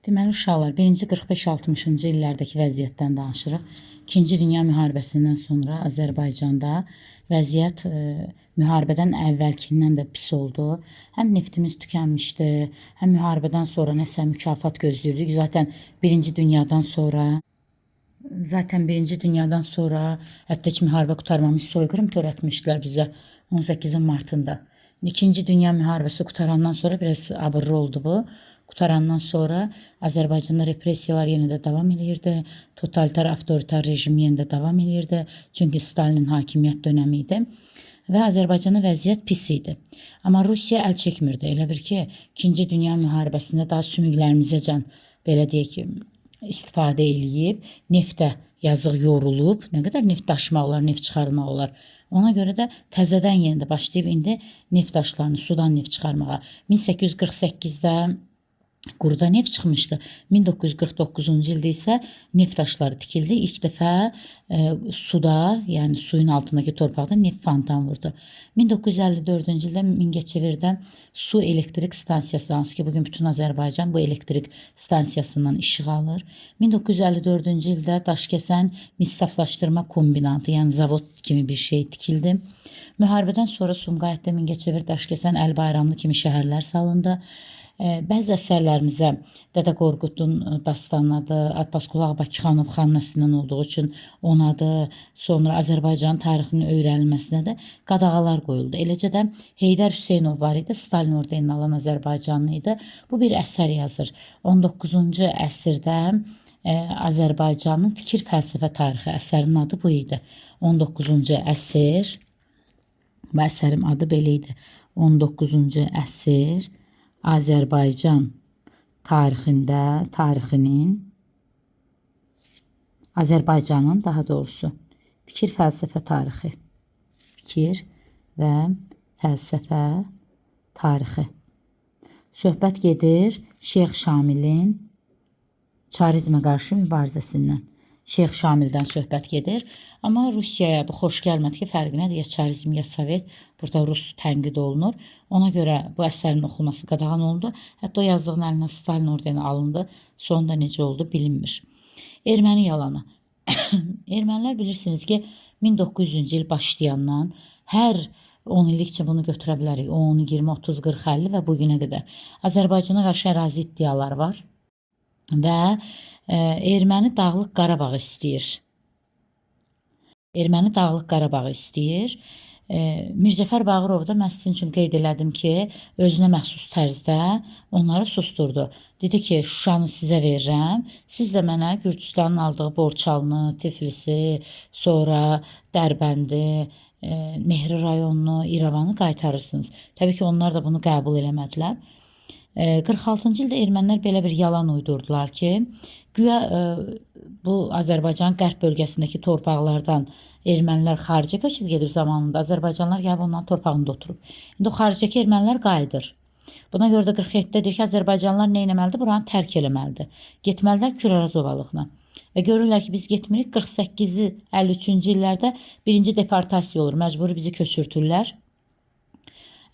Deməli uşaqlar, 1-ci 45-60-cı illərdəki vəziyyətdən danışırıq. 2-ci Dünya müharibəsindən sonra Azərbaycanda vəziyyət müharibədən əvvəlkindən də pis oldu. Həm neftimiz tükənmişdi, həm müharibədən sonra nəsə mükafat gözləyirdik. Zaten birinci dünyadan sonra hətta ki müharibə qurtarmamış soyqırım törətmişdilər bizə 18 martında. İkinci Dünya müharibəsi qutarandan sonra biraz abırlı oldu bu. Qutarandan sonra Azərbaycanda repressiyalar yenə də davam edirdi. Totalitar, avtoritar rejim yenə də davam edirdi. Çünki Stalinin hakimiyyət dönəmi idi. Və Azərbaycanda vəziyyət pis idi. Amma Rusiya əl çəkmirdi. Elə bir ki, 2-ci Dünya müharibəsində daha sümüklərimizəcən, belə deyək ki, istifadə eləyib, neftə yazıq yorulub, nə qədər neft daşımaq olar, neft çıxarmaq olar. Ona görə də təzədən yenə də başlayıb indi neft daşlarını, sudan neft çıxarmağa. 1848-də quruda neft çıxmışdı. 1949-cu ildə isə neft daşları tikildi. İlk dəfə suda, yəni suyun altındakı torpaqda neft fontan vurdu. 1954-cü ildə Mingəçevirdə su elektrik stansiyası, hansı ki bugün bütün Azərbaycan bu elektrik stansiyasından işıq alır. 1954-cü ildə Daşkəsən mis saflaşdırma kombinatı, yəni zavod kimi bir şey tikildi. Müharibədən sonra Sumqayıtda, Mingəçevir, Daşkəsən, Əlbayramlı kimi şəhərlər salındı. Bəzi əsərlərimizdə Dədə Qorqudun dastanıdır, Abbasqulu Bakıxanov xan nəslindən olduğu üçün onadır. Sonra Azərbaycan tarixinin öyrənilməsinə də qadağalar qoyuldu. Eləcə də Heydər Hüseynov var idi, Stalin ordenini alan Azərbaycanlı idi. Bu bir əsər yazır. 19-cu əsrdə Azərbaycanın fikir fəlsəfə tarixi, əsərin adı bu idi. 19-cu əsr, və əsərin adı belə idi. 19-cu əsr Azərbaycan Azərbaycanın daha doğrusu fikir fəlsəfə tarixi. Fikir və fəlsəfə tarixi. Söhbət gedir Şeyx Şamilin çarizmə qarşı mübarizəsindən. Şeyx Şamildən söhbət gedir. Amma Rusiyaya bu xoş gəlmədi ki, fərqi nədir? Ya çarizm, ya sovet. Burada Rus tənqid olunur. Ona görə bu əsərin oxunması qadağan olundu. Hətta o yazdığın əlinə Stalin ordeni alındı. Sonunda necə oldu bilinmir. Erməni yalanı. Ermənilər bilirsiniz ki, 1900-cü il başlayandan hər 10 illikcə bunu götürə bilərik. 10, 20, 30, 40, 50 və bugünə qədər. Azərbaycana qarşı ərazi iddialar var. Və Erməni Dağlıq Qarabağı istəyir. Mircəfər Bağırov da mən sizin üçün qeyd elədim ki, özünə məxsus tərzdə onları susturdu. Dedi ki, Şuşanı sizə verirəm, siz də mənə Gürcüstanın aldığı Borçalını, Tiflisi, sonra Dərbəndi, Mehri rayonunu, İrəvanı qaytarırsınız. Təbii ki, onlar da bunu qəbul eləmədilər. 46-cı ildə ermənilər belə bir yalan uydurdular ki, güya bu Azərbaycanın qərb bölgəsindəki torpaqlardan ermənilər xaricə köçüb gedib zamanında, Azərbaycanlar gəlib onların torpağında oturub. İndi o xaricdəki ermənilər qayıdır. Buna görə də 47-də deyir ki, Azərbaycanlar nə etməlidir? Buranı tərk eləməlidir. Getməlidir Küraraz ovalığına. Və görürlər ki, biz getmirik. 48-ci, 53-cü illərdə birinci deportasiya olur. Məcburi bizi köçürtürlər.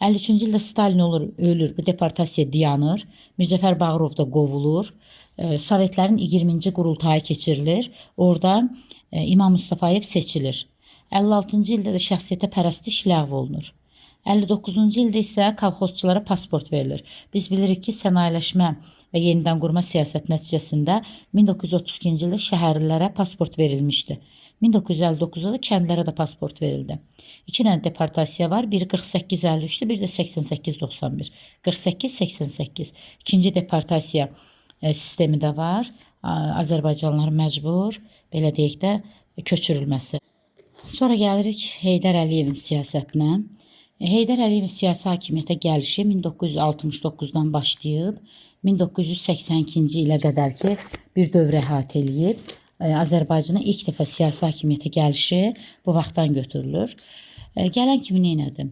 53-cü ildə Stalin ölür, bu deportasiya dayanır. Mircəfər Bağırov da qovulur. Sovetlərin 20-ci qurultayı keçirilir. Orada İmam Mustafayev seçilir. 56-cı ildə də şəxsiyyətə pərəstiş ləğv olunur. 59-cu ildə isə kolxozçulara pasport verilir. Biz bilirik ki, sənayeləşmə və yenidən qurma siyasət nəticəsində 1932-ci ildə şəhərlilərə pasport verilmişdi. 1959-da da kəndlərə də pasport verildi. 2 dənə deportasiya var. Biri 48-53-dür, biri də 88-91. 48-88. İkinci deportasiya sistemi də var. Azərbaycanlılar məcbur, belə deyək də, köçürülməsi. Sonra gəlirik Heydər Əliyevin siyasətinə. Heydər Əliyevin siyasi hakimiyyətə gəlişi 1969-dan başlayıb 1982-ci ilə qədər ki, bir dövr əhatə eləyib. Azərbaycana ilk dəfə siyasi hakimiyyətə gəlişi bu vaxtdan götürülür. Gələn kimi neynədim?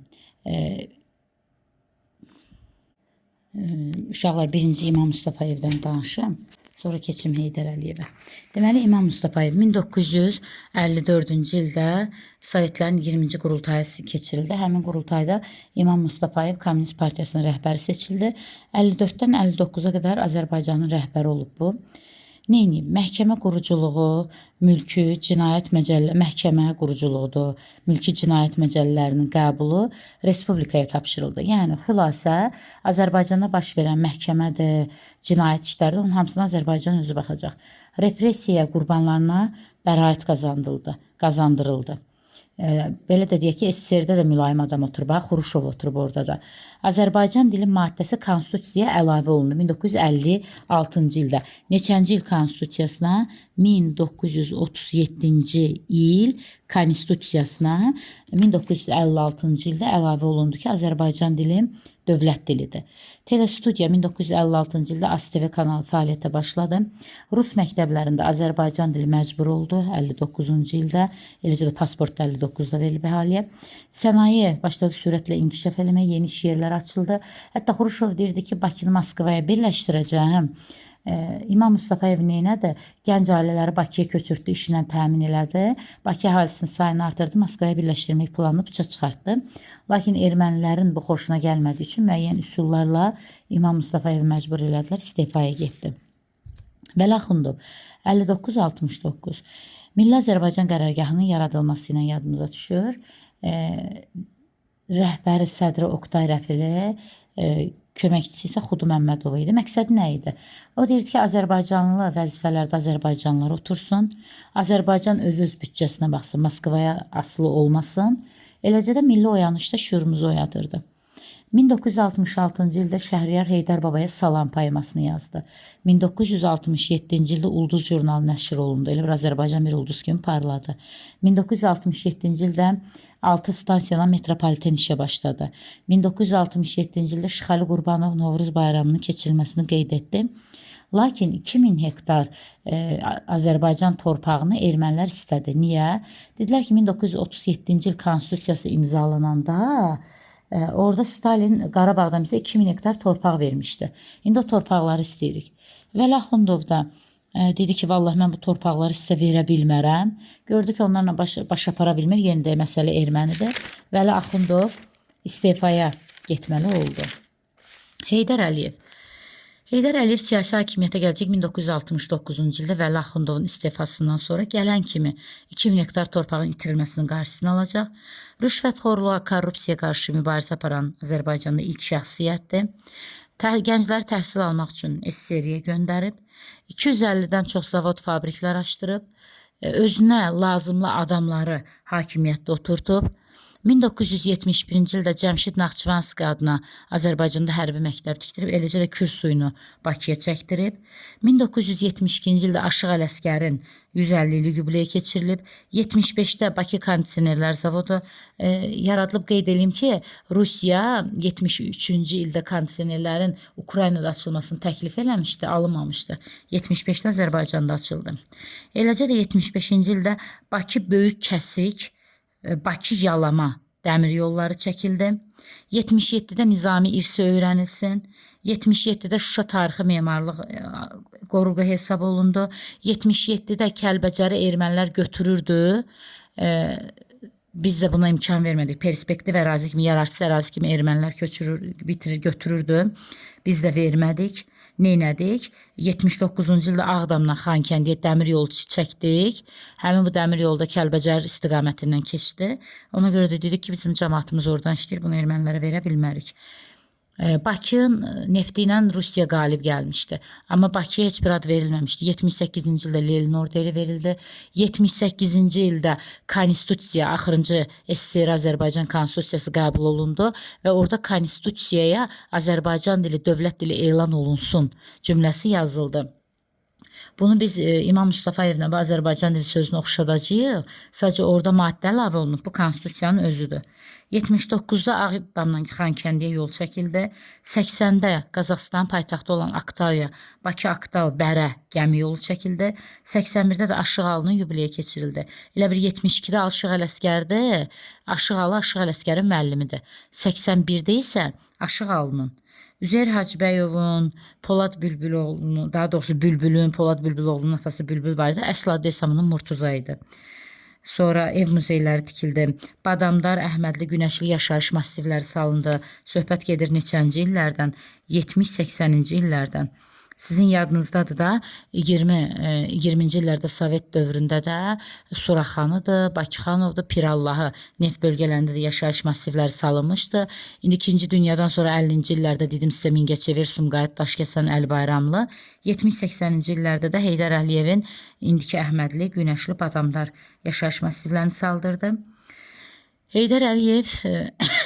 Uşaqlar, birinci İmam Mustafayevdən danışım. Sonra keçim Heydər Əliyevə. Deməli, İmam Mustafayev 1954-cü ildə Sovetlərin 20-ci qurultayı keçirildi. Həmin qurultayda İmam Mustafayev Komünist Partiyasının rəhbəri seçildi. 54-dən 59-a qədər Azərbaycanın rəhbəri olub bu. Neyini? Məhkəmə quruculuğu, məhkəmə quruculuğudur, mülki cinayət məcəllələrinin qəbulu respublikaya tapşırıldı. Yəni, xülasə, Azərbaycanda baş verən məhkəmədir, cinayət işlərdir, onun hamısına Azərbaycan özü baxacaq. Repressiya qurbanlarına bəraət qazandırıldı. Belə də deyək ki, SSR-də də mülayim adam oturub, Xuruşov oturub orada da. Azərbaycan dili maddəsi konstitusiyaya əlavə olundu 1956-cı ildə. Neçənci il konstitusiyasına? 1937-ci il konstitusiyasına 1956-cı ildə əlavə olundu ki, Azərbaycan dili dövlət dilidir. Telestudiya 1956-cı ildə ASTV kanalı fəaliyyətə başladı. Rus məktəblərində Azərbaycan dili məcbur oldu 59-cu ildə. Eləcə də pasport 59-da verilib əhaliyə. Sənaye başladı sürətlə inkişaf eləməyə, yeni iş yerləri açıldı. Hətta Xuruşov deyirdi ki, Bakını Moskvaya birləşdirəcəm. İmam Mustafayev neynədir? Gənc ailələri Bakıya köçürtdü, işlə təmin elədi. Bakı əhalisinin sayını artırdı, Moskvaya birləşdirmək planını puça çıxartdı. Lakin ermənilərin bu xoşuna gəlmədiyi üçün müəyyən üsullarla İmam Mustafayevi məcbur elədilər, istifaya getdi. Vəlaxundov 59-69 Milli Azərbaycan qərargahının yaradılması ilə yadımıza düşür. Rəhbəri sədri Oqtay Rəfili, köməkçisi isə Xudu Məmmədov idi. Məqsədi nə idi? O deyirdi ki, Azərbaycanlı vəzifələrdə Azərbaycanlılar otursun, Azərbaycan öz büdcəsinə baxsın, Moskvaya asılı olmasın. Eləcə də milli oyanışda şüurumuzu oyadırdı. 1966-cı ildə Şəhriyar Heydər Babaya salam poemasını yazdı. 1967-ci ildə Ulduz jurnalı nəşr olundu. Elə bir Azərbaycan bir ulduz kimi parladı. 1967-ci ildə 6 stansiyadan metropoliten işə başladı. 1967-ci ildə Şıxəli Qurbanov Novruz bayramının keçirilməsini qeyd etdi. Lakin 2000 hektar Azərbaycan torpağını ermənilər istədi. Niyə? Dedilər ki, 1937-ci il konstitusiyası imzalananda orada Stalin Qarabağdan bizə 2000 hektar torpaq vermişdi. İndi o torpaqları istəyirik. Vəlaxundov da dedi ki, vallahi mən bu torpaqları sizə verə bilmərəm. Gördü ki, onlarla baş apara bilmir. Yenə də məsələ ermənidir. Vəlaxundov istifaya getməli oldu. Heydər Əliyev siyasi hakimiyyətə gələcək 1969-cu ildə Vəlaxundovun istifasından sonra gələn kimi 2000 hektar torpağın itirilməsinin qarşısını alacaq. Rüşvətxorluğa, korrupsiyaya qarşı mübarizə aparan Azərbaycanda ilk şəxsiyyətdir. Gəncləri təhsil almaq üçün SSR-yə göndərib. 250-dən çox zavod, fabriklər açdırıb. Özünə lazımlı adamları hakimiyyətdə oturtub. 1971-ci ildə Cəmşid Naxçıvanski adına Azərbaycanda hərbi məktəb tikdirib, eləcə də Kür suyunu Bakıya çəkdirib. 1972-ci ildə Aşıq Ələsgərin 150 illik yubileyi keçirilib. 75-də Bakı kondisionerlər zavodu yaradılıb. Qeyd edeyim ki, Rusiya 73-cü ildə kondisionerlərin Ukraynada açılmasını təklif eləmişdi, alınmamışdı. 75-də Azərbaycanda açıldı. Eləcə də 75-ci ildə Bakı Böyük Kəsik, Bakı Yalama dəmir yolları çəkildi. 77-də Nizami irsi öyrənilsin. 77-də Şuşa tarixi memarlıq qoruğu hesab olundu. 77-də Kəlbəcəri ermənilər götürürdü. Biz də buna imkan vermədik. Perspektiv ərazi kimi, yararsız ərazi kimi ermənilər götürürdü. Biz də vermədik. Neynədik? 79-cu ildə Ağdamdan Xankəndiyə dəmir yolu çəkdik. Həmin bu dəmir yolda Kəlbəcər istiqamətindən keçdi. Ona görə də dedik ki, bizim cəmaatımız oradan işləyir, bunu ermənilərə verə bilmərik. Bakı nefti ilə Rusiya qalib gəlmişdi. Amma Bakıya heç bir ad verilməmişdi. 78-ci ildə Lenin orderi verildi. 78-ci ildə konstitusiya, axırıncı SSR Azərbaycan konstitusiyası qəbul olundu və orada konstitusiyaya Azərbaycan dili dövlət dili elan olunsun cümləsi yazıldı. Bunu biz İmam Mustafayevlə və Azərbaycan dili sözünü oxşadacağıq. Sadəcə orada maddə əlavə olunub. Bu konstitusiyanın özüdür. 79-da Ağdamdan Xankəndiyə yol çəkildi. 80-də Qazaxıstan paytaxtı olan Aktauya, Bakı-Aktau, Bərə gəmi yolu çəkildi. 81-də də Aşıq Alının yubileyi keçirildi. Elə bir 72-də Aşıq Ələsgərdir. Aşıq Alı Aşıq Ələsgərin müəllimidir. 81-də isə Aşıq Alının Üzeyir Hacыбəyovun, Polad Bülbüloğlu'nun, daha doğrusu Bülbülün, Polad Bülbüloğlu'nun atası Bülbül var idi. Əsl adı Esamının Murtuza idi. Sonra ev muzeyləri tikildi. Badamdar, Əhmədli, Günəşli yaşayış massivləri salındı. Söhbət gedir neçənci illərdən? 70-80-ci illərdən. Sizin yadınızdadır da 20-ci illərdə Sovet dövründə də Suraxanıdır, Bakıxanovdur, Pirallahı neft bölgələrində də yaşayış massivləri salınmışdı. İndi 2-ci dünyadan sonra 50-ci illərdə dedim sizə Mingəçevir, Sumqayıt, Daşkəsən, Əli Bayramlı, 70-80-ci illərdə də Heydər Əliyevin indiki Əhmədli, Günəşli, Badamdar yaşayış massivlərini saldırdı. Heydər Əliyev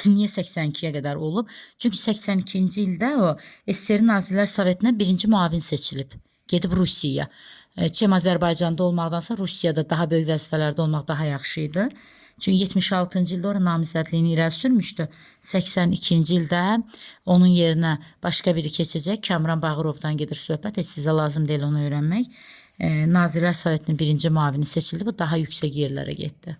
niyə 82-yə qədər olub? Çünki 82-ci ildə o SSR Nazirlər Sovetinə birinci müavin seçilib. Gedib Rusiyaya. Çem Azərbaycanda olmaqdansa Rusiyada daha böyük vəzifələrdə olmaq daha yaxşı idi. Çünki 76-cı ildə ora namizədliyini irəli sürmüşdü. 82-ci ildə onun yerinə başqa biri keçəcək. Kamran Bağırovdan gedir söhbət. Heç sizə lazım deyil onu öyrənmək. Nazirlər Sovetinin birinci müavini seçildi. Bu daha yüksək yerlərə getdi.